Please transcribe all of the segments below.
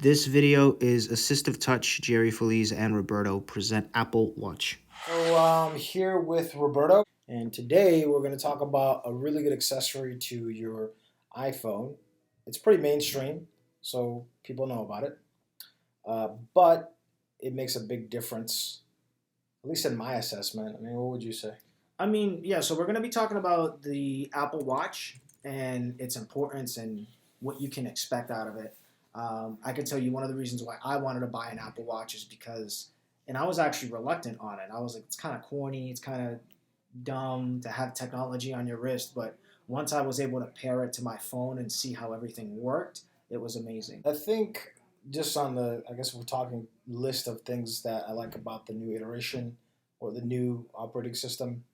This video is Assistive Touch. Jerry Feliz and Roberto present Apple Watch. So I'm here with Roberto, and today we're going to talk about a really good accessory to your iPhone. It's pretty mainstream, so people know about it, but it makes a big difference, at least in my assessment. I mean, what would you say? So we're going to be talking about the Apple Watch and its importance and what you can expect out of it. I can tell you one of the reasons why I wanted to buy an Apple Watch is because, and I was actually reluctant on it. I was like, it's kind of corny, it's kind of dumb to have technology on your wrist, but once I was able to pair it to my phone and see how everything worked, it was amazing. I think just on I guess we're talking list of things that I like about the new iteration or the new operating system,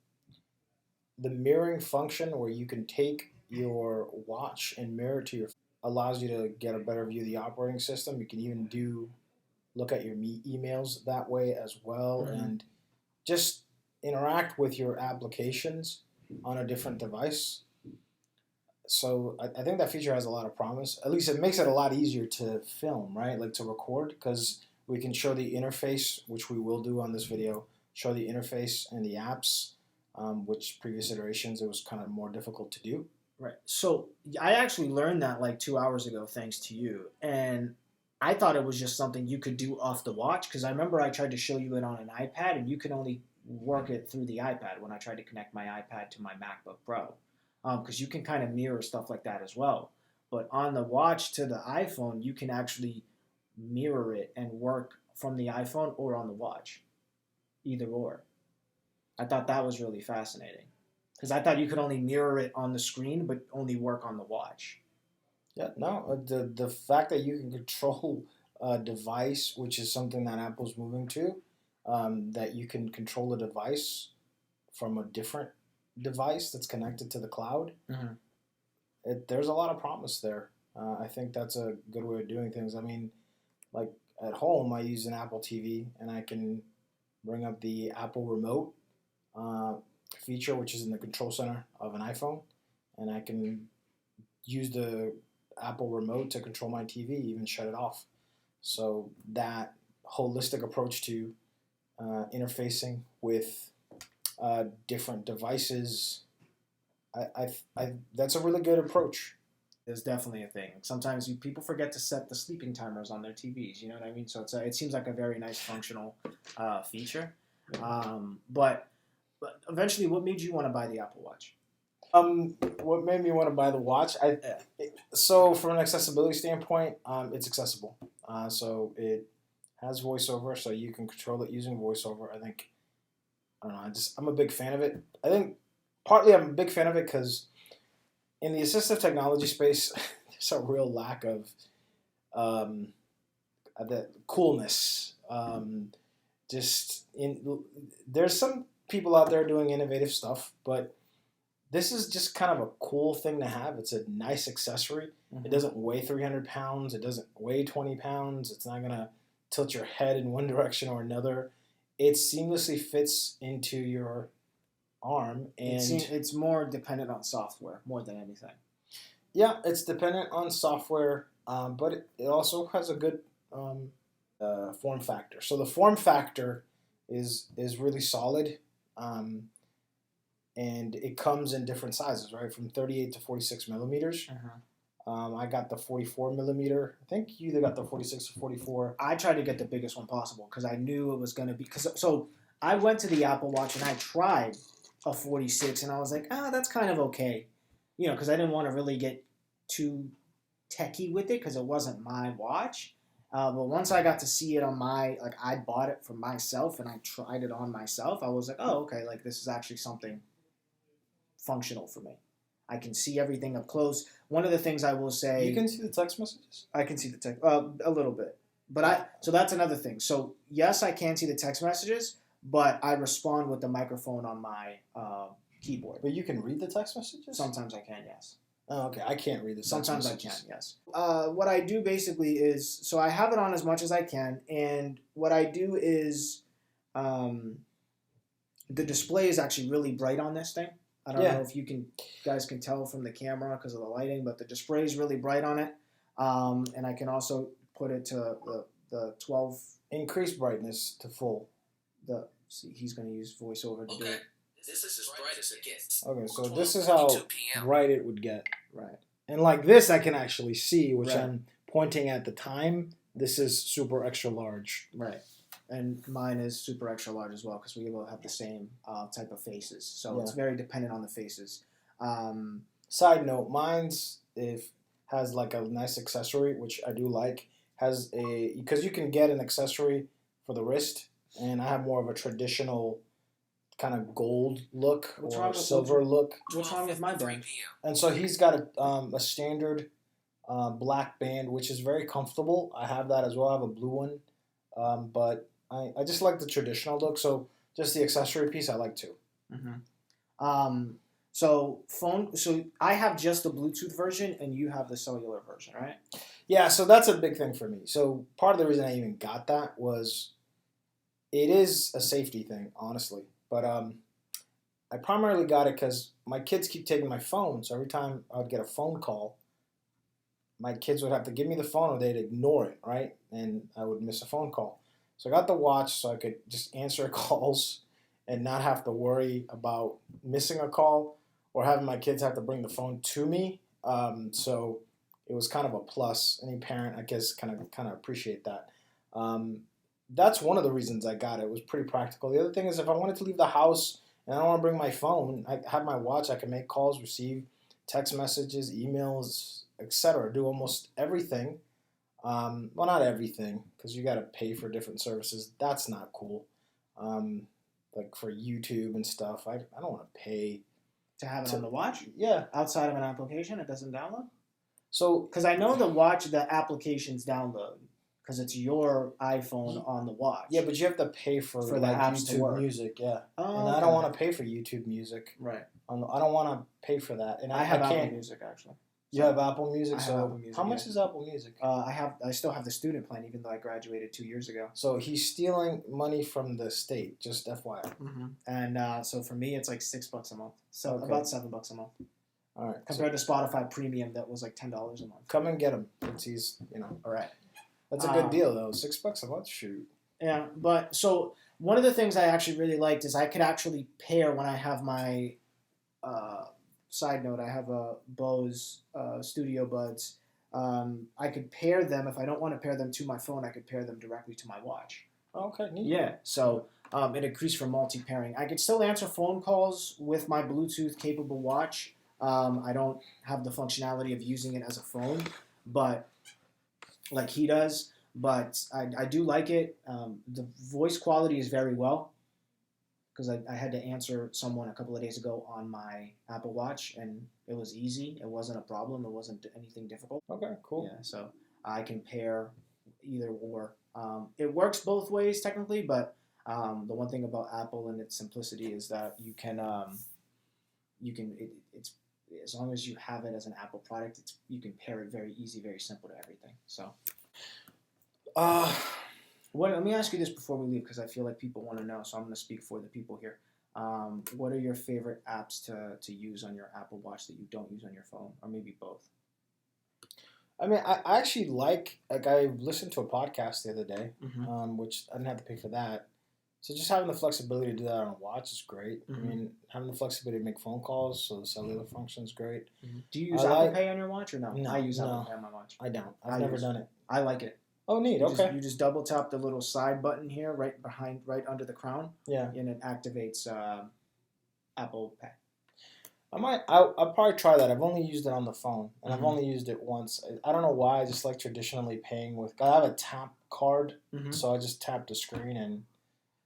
the mirroring function where you can take your watch and mirror to your phone allows you to get a better view of the operating system. You can even look at your emails that way as well, and just interact with your applications on a different device. So I think that feature has a lot of promise. At least it makes it a lot easier to film, right? Like to record, because we can show the interface, which we will do on this video, show the interface and the apps, which previous iterations it was kind of more difficult to do. Right. So I actually learned that like 2 hours ago, thanks to you. And I thought it was just something you could do off the watch, because I remember I tried to show you it on an iPad and you could only work it through the iPad when I tried to connect my iPad to my MacBook Pro. Because you can kind of mirror stuff like that as well. But on the watch to the iPhone, you can actually mirror it and work from the iPhone or on the watch. Either or. I thought that was really fascinating. Because I thought you could only mirror it on the screen, but only work on the watch. Yeah, no, the fact that you can control a device, which is something that Apple's moving to, that you can control a device from a different device that's connected to the cloud, there's a lot of promise there. I think that's a good way of doing things. I mean, like at home, I use an Apple TV, and I can bring up the Apple remote feature, which is in the control center of an iPhone, and I can use the Apple remote to control my TV, even shut it off. So that holistic approach to interfacing with different devices, I that's a really good approach. There's definitely a thing. Sometimes people forget to set the sleeping timers on their TVs. You know what I mean? So it seems like a very nice functional feature. But eventually, what made you want to buy the Apple Watch? What made me want to buy the watch? So from an accessibility standpoint, it's accessible. So it has voiceover, so you can control it using voiceover. I don't know. I'm a big fan of it. I think partly I'm a big fan of it because in the assistive technology space, there's a real lack of the coolness. There's some people out there doing innovative stuff, but this is just kind of a cool thing to have. It's a nice accessory. It doesn't weigh 300 pounds. It doesn't weigh 20 pounds. It's not going to tilt your head in one direction or another. It seamlessly fits into your arm. And it's more dependent on software more than anything. Yeah, it's dependent on software, but it also has a good form factor. So the form factor is really solid. And it comes in different sizes, right? From 38 to 46 millimeters. I got the 44 millimeter. I think you either got the 46 or 44. I tried to get the biggest one possible because I knew it was going to be. So I went to the Apple Watch and I tried a 46, and I was like, that's kind of okay. You know, because I didn't want to really get too techie with it because it wasn't my watch. But once I got to see it on I bought it for myself and I tried it on myself, I was like, oh, okay, like this is actually something functional for me. I can see everything up close. One of the things I will say... You can see the text messages? I can see the text, a little bit. So that's another thing. So yes, I can see the text messages, but I respond with the microphone on my keyboard. But you can read the text messages? Sometimes I can, yes. Oh, okay. I can't read the text Sometimes messages. I can, yes. What I do basically is, so I have it on as much as I can, and what I do is, the display is actually really bright on this thing. I don't know if you guys can tell from the camera because of the lighting, but the display is really bright on it. And I can also put it to the 12. Increase brightness to full. See, he's going to use voiceover to do it. This is as bright as it gets. Okay, so this is how bright it would get. Right. And like this, I can actually see, which Right. I'm pointing at the time. This is super extra large. Right. And mine is super extra large as well because we will have the same type of faces. So it's very dependent on the faces. Side note, mine's has like a nice accessory, which I do like. Because you can get an accessory for the wrist, and I have more of a traditional kind of gold look or silver look. What's wrong with my band? And so he's got a standard black band, which is very comfortable. I have that as well. I have a blue one. But I just like the traditional look. So just the accessory piece I like too. Mm-hmm. So I have just the Bluetooth version and you have the cellular version, right? Yeah, so that's a big thing for me. So part of the reason I even got that was it is a safety thing, honestly. But I primarily got it because my kids keep taking my phone. So every time I would get a phone call, my kids would have to give me the phone or they'd ignore it, right? And I would miss a phone call. So I got the watch so I could just answer calls and not have to worry about missing a call or having my kids have to bring the phone to me. So it was kind of a plus. Any parent, I guess, kind of appreciate that. That's one of the reasons I got it. It was pretty practical. The other thing is if I wanted to leave the house and I don't want to bring my phone, I have my watch. I can make calls, receive text messages, emails, etc. Do almost everything. Well, not everything, because you got to pay for different services. That's not cool. Like for YouTube and stuff, I don't want to pay to have it on the watch. Yeah, outside of an application, it doesn't download. So, because I know the watch, the applications download because it's your iPhone on the watch. Yeah, but you have to pay for the like apps to YouTube work. Music. Yeah, Oh, and I don't want to pay for YouTube Music. Right. I don't want to pay for that. And I have can't. Apple Music actually. You have Apple Music, I have so Apple Music, how much is Apple Music? I still have the student plan, even though I graduated 2 years ago. So he's stealing money from the state, just FYI. Mm-hmm. And so for me, it's like $6 a month. So about $7 a month. All right. Compared to Spotify Premium, that was like $10 a month. Come and get him, since he's all right. That's a good deal though. $6 a month, shoot. Yeah, but so one of the things I actually really liked is I could actually pair when I have my. Side note, I have a Bose Studio Buds. I could pair them. If I don't want to pair them to my phone, I could pair them directly to my watch. Okay, neat. Yeah, so it increased for multi-pairing. I could still answer phone calls with my Bluetooth-capable watch. I don't have the functionality of using it as a phone, but like he does. But I do like it. The voice quality is very well. Because I had to answer someone a couple of days ago on my Apple Watch, and it was easy. It wasn't a problem. It wasn't anything difficult. Okay, cool. Yeah, so I can pair either or. It works both ways technically, but the one thing about Apple and its simplicity is that it's as long as you have it as an Apple product, you can pair it very easy, very simple to everything. So. Let me ask you this before we leave, because I feel like people want to know, so I'm going to speak for the people here. What are your favorite apps to use on your Apple Watch that you don't use on your phone, or maybe both? I mean, I actually like I listened to a podcast the other day, Mm-hmm. which I didn't have to pay for that. So just having the flexibility to do that on a watch is great. Mm-hmm. I mean, having the flexibility to make phone calls, so the cellular function is great. Mm-hmm. Do you use Apple Pay on your watch or no? No, I use Apple Pay on my watch. I don't. I've never done it. I like it. Oh, neat. Okay. You just double tap the little side button here, right under the crown. Yeah. And it activates Apple Pay. I'll probably try that. I've only used it on the phone, and I've Mm-hmm. only used it once. I don't know why. I just like traditionally paying with. I have a tap card, so I just tap the screen. And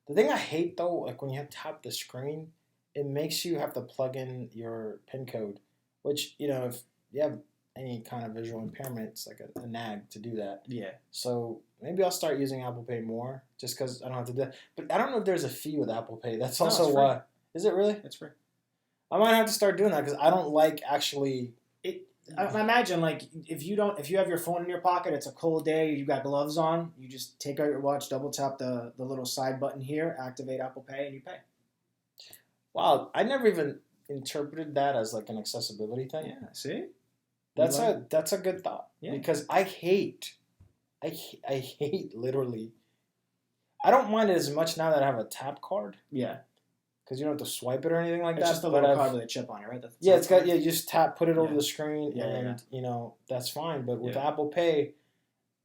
the thing I hate though, like when you have tap the screen, it makes you have to plug in your PIN code, which if you have any kind of visual impairment, it's like a nag to do that. Yeah. So maybe I'll start using Apple Pay more, just because I don't have to do that. But I don't know if there's a fee with Apple Pay. That's also why. Is it really? It's free. I might have to start doing that because I don't like actually. I imagine like if you have your phone in your pocket, it's a cold day, you got gloves on, you just take out your watch, double tap the little side button here, activate Apple Pay, and you pay. Wow, I never even interpreted that as like an accessibility thing. Yeah, see? That's a good thought. Yeah. Because I hate I hate literally. I don't mind it as much now that I have a tap card Yeah. because you don't have to swipe it or anything like It's that. just a but little I've- card with a chip on it, right? That's the Yeah, tap it's got card. you just put it over Yeah. the screen, Yeah, and that's fine. But with Yeah. Apple Pay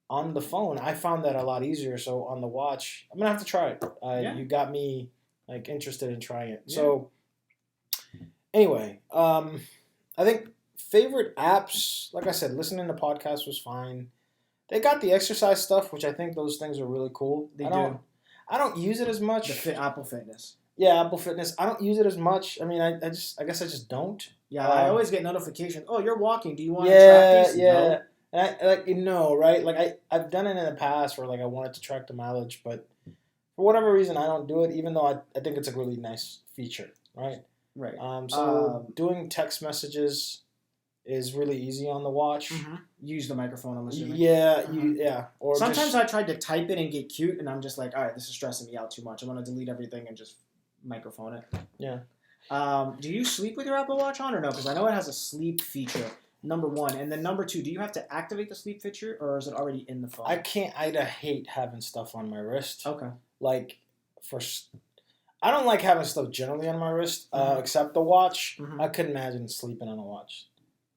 on the phone, I found that a lot easier. So on the watch, I'm gonna have to try it. Yeah. You got me like interested in trying it. Yeah. So anyway, I think favorite apps, like I said, listening to podcasts was fine. They got the exercise stuff, which I think those things are really cool. They don't, do. I don't use it as much. Apple Fitness. Yeah, Apple Fitness. I don't use it as much. I mean, I guess I just don't. Yeah, I always get notifications. Oh, you're walking. Do you want to Yeah, track these? yeah. No. And right? Like I've done it in the past where like I wanted to track the mileage, but for whatever reason I don't do it, even though I think it's a really nice feature, right? Right. So doing text messages is really easy on the watch. Mm-hmm. Use the microphone, I'm assuming. Yeah. Or sometimes I tried to type it and get cute, and I'm just like, all right, this is stressing me out too much. I'm gonna delete everything and just microphone it. Yeah. Do you sleep with your Apple Watch on or no? Because I know it has a sleep feature. Number one, and then number two, do you have to activate the sleep feature, or is it already in the phone? I can't. I hate having stuff on my wrist. Okay. Like I don't like having stuff generally on my wrist, except the watch. Mhm. I couldn't imagine sleeping on a watch.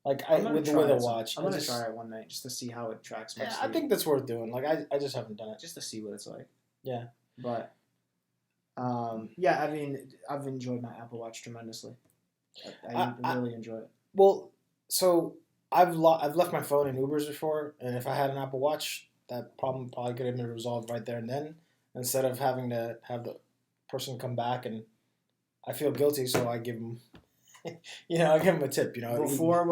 Like with a watch. I'm gonna try it one night just to see how it tracks my sleep. I think that's worth doing. Like I just haven't done it. Just to see what it's like. Yeah. But yeah, I mean, I've enjoyed my Apple Watch tremendously. I really enjoy it. Well, so I've left my phone in Ubers before, and if I had an Apple Watch, that problem probably could have been resolved right there and then, instead of having to have the person come back, and I feel guilty, so I give them, I give them a tip. Before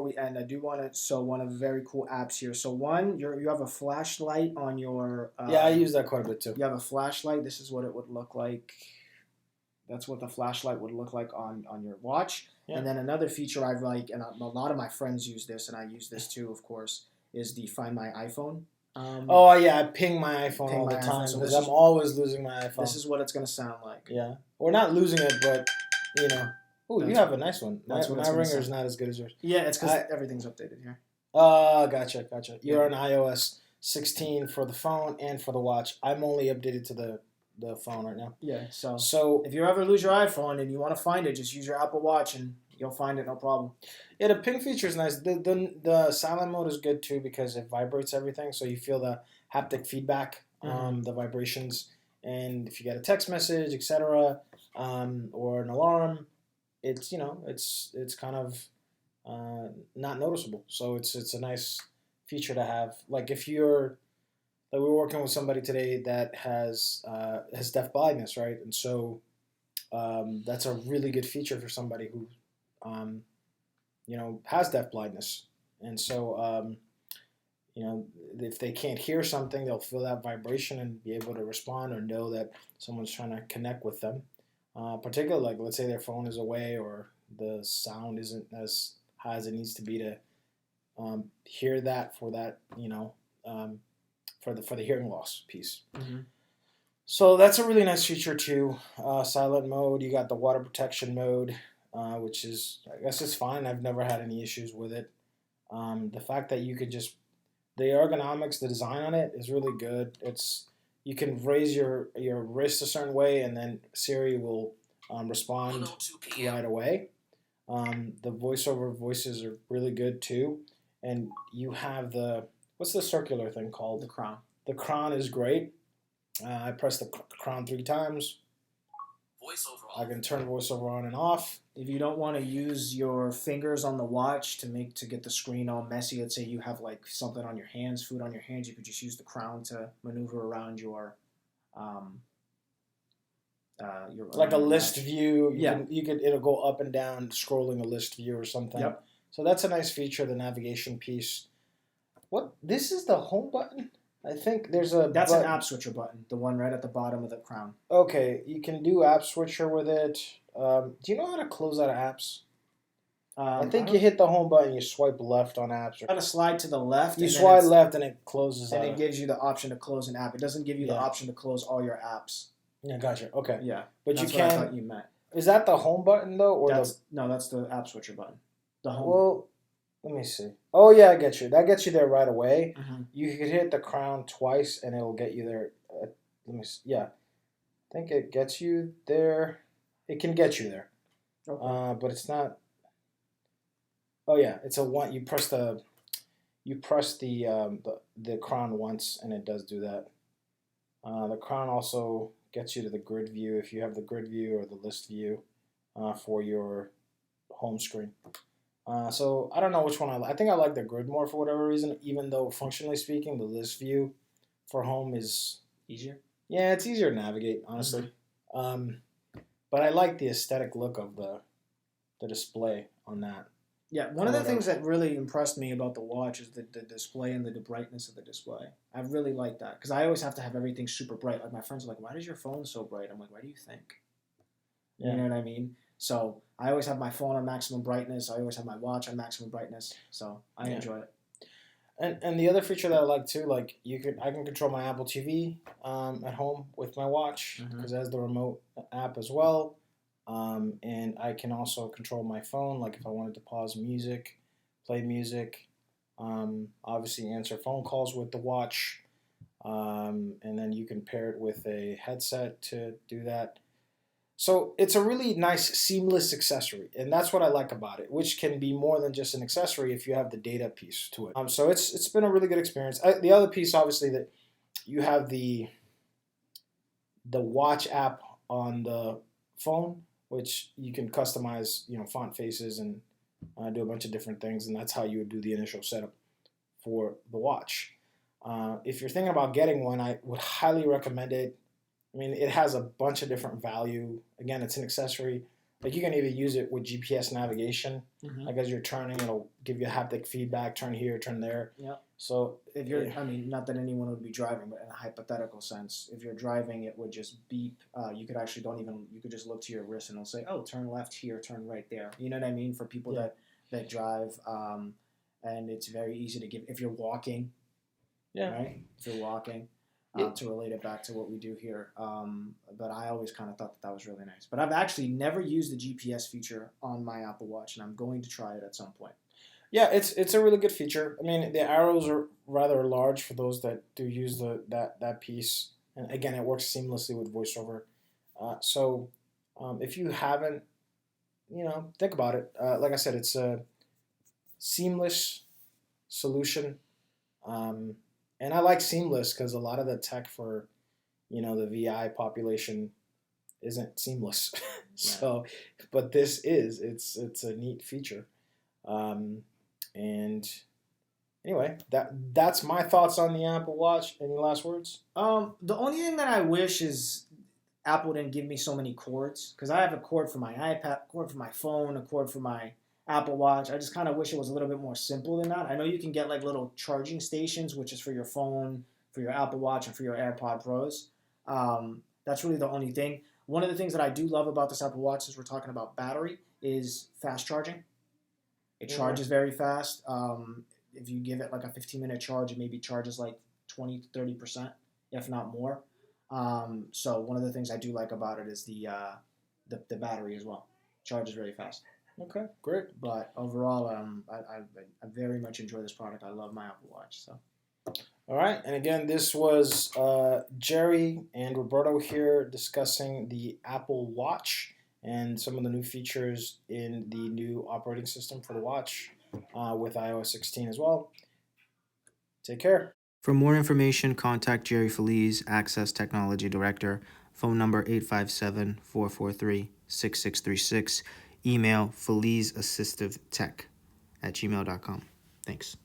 we end, I do want to show one of the very cool apps here. So one, you have a flashlight on your. I use that quite a bit too. You have a flashlight. This is what it would look like. That's what the flashlight would look like on your watch. Yeah. And then another feature I like, and a lot of my friends use this, and I use this too, of course, is the Find My iPhone. I ping my iPhone all the time because I'm always losing my iPhone. This is what it's going to sound like. Yeah. Or not losing it, but, Oh, you have a nice one. My ringer's not as good as yours. Yeah, it's because everything's updated here. Gotcha. You're on iOS 16 for the phone and for the watch. I'm only updated to the phone right now. Yeah, so if you ever lose your iPhone and you want to find it, just use your Apple Watch and you'll find it, no problem. Yeah, the ping feature is nice. The silent mode is good too because it vibrates everything, so you feel the haptic feedback, the vibrations, and if you get a text message, etc., or an alarm, it's it's kind of not noticeable. So it's a nice feature to have. Like if you're we were working with somebody today that has deaf blindness, right? And so that's a really good feature for somebody who, has deaf blindness. And so, if they can't hear something, they'll feel that vibration and be able to respond or know that someone's trying to connect with them. Particularly, like let's say their phone is away or the sound isn't as high as it needs to be to hear that for that, for the hearing loss piece. Mm-hmm. So that's a really nice feature too. Silent mode. You got the water protection mode, which is, I guess it's fine. I've never had any issues with it. The fact that you could the ergonomics, the design on it is really good. You can raise your wrist a certain way, and then Siri will respond right away. The voiceover voices are really good too, and you have what's the circular thing called? The crown. The crown is great. I press the crown 3 times. VoiceOver I can turn VoiceOver on and off. If you don't want to use your fingers on the watch to get the screen all messy, let's say you have like something on your hands, food on your hands, you could just use the crown to maneuver around your like a list watch. View. It'll go up and down, scrolling a list view or something. Yep. So that's a nice feature, the navigation piece. This is the home button? I think there's a... That's an app switcher button, the one right at the bottom of the crown. Okay, you can do app switcher with it. Do you know how to close out of apps? I think you hit the home button, you swipe left on apps. You got to slide to the left. You swipe left and it closes and it gives you the option to close an app. It doesn't give you the option to close all your apps. Yeah, gotcha. Okay. Yeah. But that's you can... what I thought you meant. Is that the home button though? No, that's the app switcher button. The home. Well, let me see. Oh yeah, I get you. That gets you there right away. Mm-hmm. You could hit the crown twice, and it'll get you there. Let me see. Yeah, I think it gets you there. It can get you there, but it's not. Oh yeah, it's a one. You press the crown once, and it does do that. The crown also gets you to the grid view if you have the grid view or the list view for your home screen. So I don't know which one I like. I think I like the grid more for whatever reason, even though functionally speaking, the list view for home is Easier. yeah, it's easier to navigate, honestly. Um, but I like the aesthetic look of the display on that. Yeah, one of the things that really impressed me about the watch is the display and the brightness of the display. I really like that because I always have to have everything super bright. Like my friends are like, "Why does your phone so bright?" I'm like, "Why do you think?" Yeah. You know what I mean? So I always have my phone on maximum brightness. I always have my watch on maximum brightness. So I enjoy it. And the other feature that I like too, like I can control my Apple TV at home with my watch because it has the remote app as well. And I can also control my phone, like if I wanted to pause music, play music, obviously answer phone calls with the watch, and then you can pair it with a headset to do that. So it's a really nice, seamless accessory, and that's what I like about it, which can be more than just an accessory if you have the data piece to it. So it's been a really good experience. The other piece, obviously, that you have the watch app on the phone, which you can customize, font faces and do a bunch of different things, and that's how you would do the initial setup for the watch. If you're thinking about getting one, I would highly recommend it. I mean, it has a bunch of different value. Again, it's an accessory. Like you can even use it with GPS navigation. Like as you're turning, it'll give you haptic feedback. Turn here, turn there. Yeah. So if you're, I mean, not that anyone would be driving, but in a hypothetical sense, if you're driving, it would just beep. You could actually you could just look to your wrist and it'll say, "Oh, turn left here, turn right there." You know what I mean? For people that drive, and it's very easy to give if you're walking. Yeah. Right. If you're walking. To relate it back to what we do here. But I always kind of thought that was really nice. But I've actually never used the GPS feature on my Apple Watch, and I'm going to try it at some point. Yeah, it's a really good feature. I mean, the arrows are rather large for those that do use that piece. And again, it works seamlessly with VoiceOver. So if you haven't, think about it. Like I said, it's a seamless solution. And I like seamless because a lot of the tech for, the VI population isn't seamless. So, but this is. It's a neat feature. And anyway, that's my thoughts on the Apple Watch. Any last words? The only thing that I wish is Apple didn't give me so many cords because I have a cord for my iPad, a cord for my phone, a cord for my Apple Watch. I just kind of wish it was a little bit more simple than that. I know you can get like little charging stations, which is for your phone, for your Apple Watch, and for your AirPod Pros. That's really the only thing. One of the things that I do love about this Apple Watch, as we're talking about battery, is fast charging. It charges very fast. If you give it like a 15-minute charge, it maybe charges like 20 to 30%, if not more. So one of the things I do like about it is the battery as well. Charges very fast. Okay, great. But overall, I very much enjoy this product. I love my Apple Watch. So. All right, and again, this was Jerry and Roberto here discussing the Apple Watch and some of the new features in the new operating system for the watch with iOS 16 as well. Take care. For more information, contact Jerry Feliz, Access Technology Director, phone number 857-443-6636, email felizassistivetech@gmail.com. Thanks.